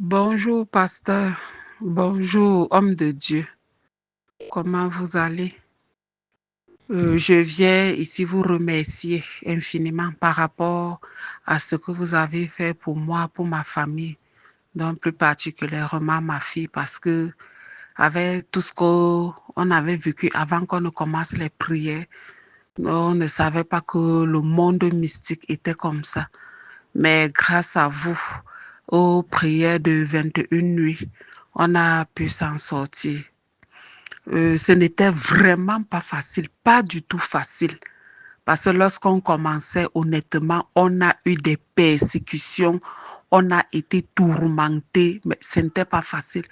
Bonjour, pasteur. Bonjour, homme de Dieu. Comment vous allez? Je viens ici vous remercier infiniment par rapport à ce que vous avez fait pour moi, pour ma famille, donc plus particulièrement ma fille, parce que avec tout ce qu'on avait vécu avant qu'on ne commence les prières, on ne savait pas que le monde mystique était comme ça. Mais grâce à vous, aux prières de 21 nuits, on a pu s'en sortir. Ce n'était vraiment pas facile, pas du tout facile. Parce que lorsqu'on commençait, honnêtement, on a eu des persécutions, on a été tourmentés, mais ce n'était pas facile.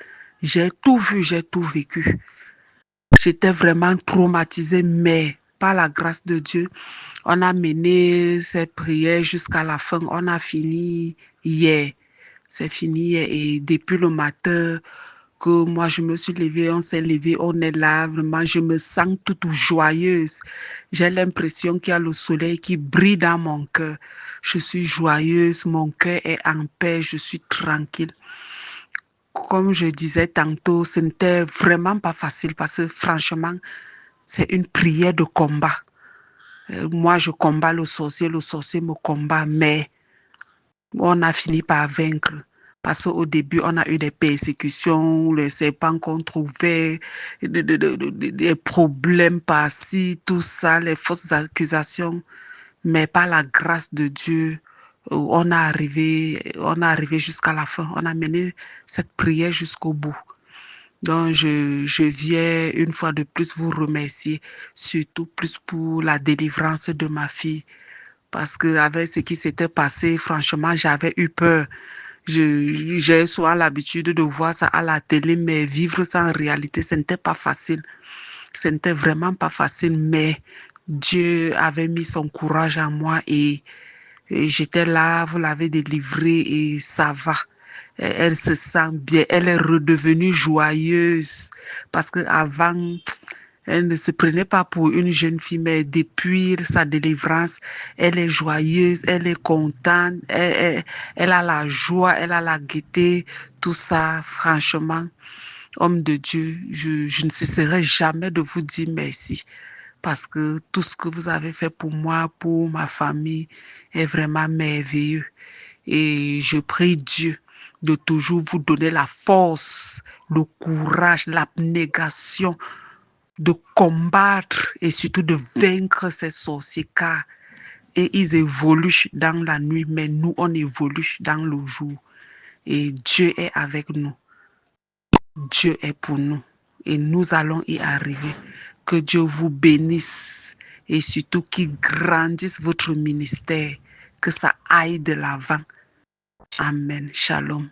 J'ai tout vu, j'ai tout vécu. J'étais vraiment traumatisée, mais par la grâce de Dieu, on a mené cette prière jusqu'à la fin. On a fini hier. C'est fini hier. Et depuis le matin que moi, je me suis levée, on s'est levé, on est là. Vraiment, je me sens toute joyeuse. J'ai l'impression qu'il y a le soleil qui brille dans mon cœur. Je suis joyeuse, mon cœur est en paix, je suis tranquille. Comme je disais tantôt, ce n'était vraiment pas facile parce que franchement, c'est une prière de combat. Moi, je combats le sorcier me combat, mais on a fini par vaincre. Parce qu'au début, on a eu des persécutions, les serpents qu'on trouvait, des problèmes par-ci, tout ça, les fausses accusations. Mais par la grâce de Dieu, on a arrivé jusqu'à la fin. On a mené cette prière jusqu'au bout. Donc, je viens une fois de plus vous remercier, surtout plus pour la délivrance de ma fille. Parce qu'avec ce qui s'était passé, franchement, j'avais eu peur. J'ai souvent l'habitude de voir ça à la télé, mais vivre ça en réalité, ce n'était pas facile. Ce n'était vraiment pas facile, mais Dieu avait mis son courage en moi et j'étais là, vous l'avez délivrée et ça va. Elle se sent bien, elle est redevenue joyeuse parce qu'avant, elle ne se prenait pas pour une jeune fille, mais depuis sa délivrance, elle est joyeuse, elle est contente, elle a la joie, elle a la gaieté, tout ça, franchement, homme de Dieu, je ne cesserai jamais de vous dire merci parce que tout ce que vous avez fait pour moi, pour ma famille, est vraiment merveilleux. Et je prie Dieu de toujours vous donner la force, le courage, l'abnégation de combattre et surtout de vaincre ces sorciers car et ils évoluent dans la nuit, mais nous, on évolue dans le jour. Et Dieu est avec nous. Dieu est pour nous. Et nous allons y arriver. Que Dieu vous bénisse et surtout qu'il grandisse votre ministère. Que ça aille de l'avant. Amen. Shalom.